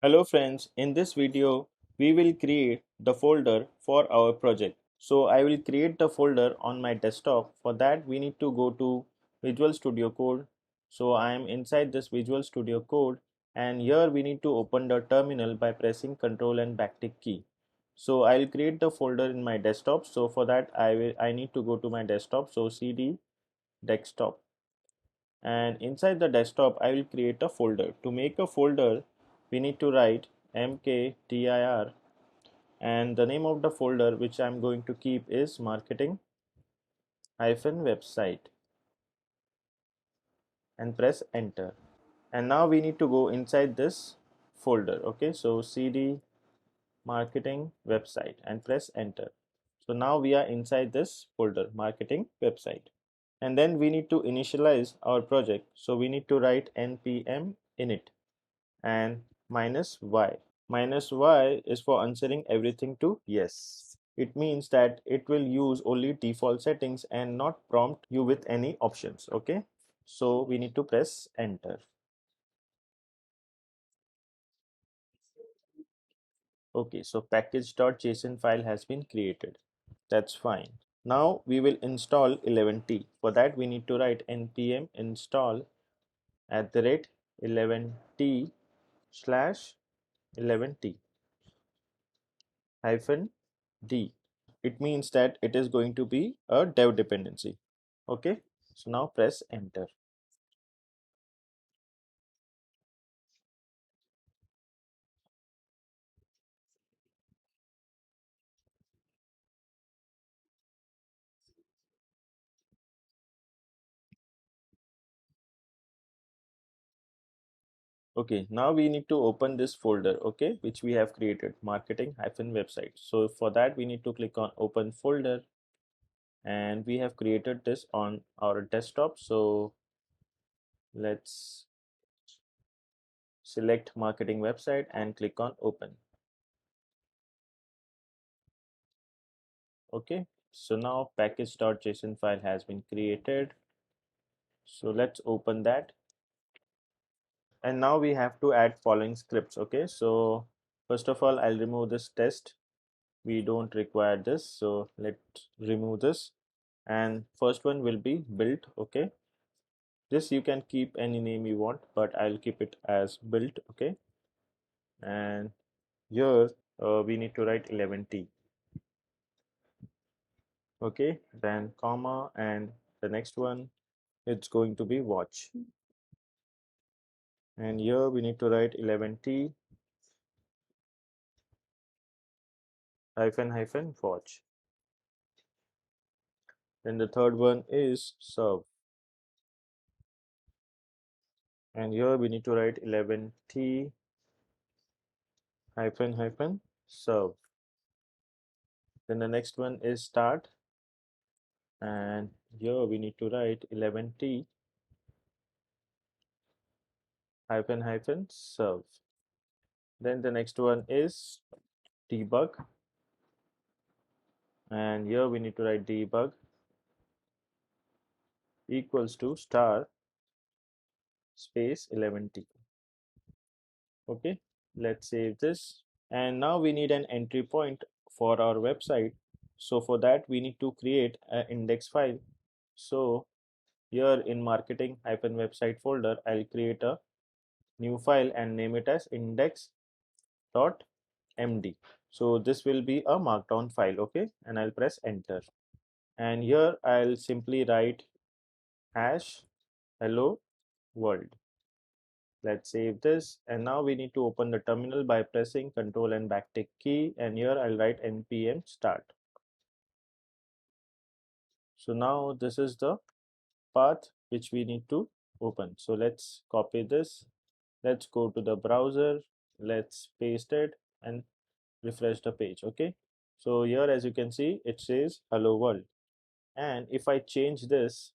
Hello friends, in this video we will create the folder for our project. So I will create the folder on my desktop. For that we need to go to Visual Studio Code. So I am inside this Visual Studio Code, and here we need to open the terminal by pressing Ctrl and backtick key. So I will create the folder in my desktop. So for that I need to go to my desktop. So cd desktop, and inside the desktop I will create a folder. To make a folder we need to write mkdir, and the name of the folder which I'm going to keep is marketing website, and press enter. And now we need to go inside this folder. Okay, so cd marketing website and press enter. So now we are inside this folder marketing website, and then we need to initialize our project. So we need to write npm init and -y. -y is for answering everything to yes. It means that it will use only default settings and not prompt you with any options. Okay, so we need to press enter. Okay, so package.json file has been created. That's fine. Now we will install Eleventy. For that we need to write npm install @eleventy slash eleventy hyphen d. It means that it is going to be a dev dependency. Okay, so now press enter. Okay, now we need to open this folder, okay, which we have created, marketing-website. So for that we need to click on open folder, and we have created this on our desktop. So let's select marketing website and click on open. Okay, so now package.json file has been created. So let's open that. And now we have to add following scripts. Okay, so first of all I'll remove this test. We don't require this, so let's remove this. And first one will be build. Okay, this you can keep any name you want, but I'll keep it as build. Okay, and here we need to write Eleventy. Okay, then comma, and the next one it's going to be watch, and here we need to write Eleventy hyphen watch. Then the third one is serve, and here we need to write Eleventy hyphen serve. Then the next one is start, and here we need to write Eleventy hyphen serve. Then the next one is debug, and here we need to write debug equals to star space Eleventy. Okay, let's save this. And now we need an entry point for our website. So for that we need to create an index file. So here in marketing-website folder I'll create a new file and name it as index.md. So this will be a markdown file. Okay, and I'll press enter, and here I'll simply write hash hello world. Let's save this, and now we need to open the terminal by pressing Ctrl and backtick key, and here I'll write npm start. So now this is the path which we need to open. So let's copy this, let's go to the browser, let's paste it and refresh the page. Okay, so here as you can see it says hello world, and if I change this,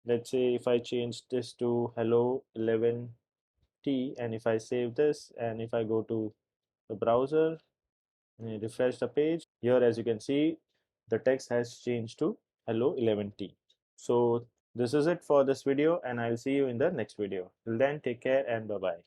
let's say if I change this to hello 11t, and if I save this and if I go to the browser and refresh the page, here as you can see the text has changed to hello 11t. So this is it for this video, and I'll see you in the next video. Till then, take care and bye bye.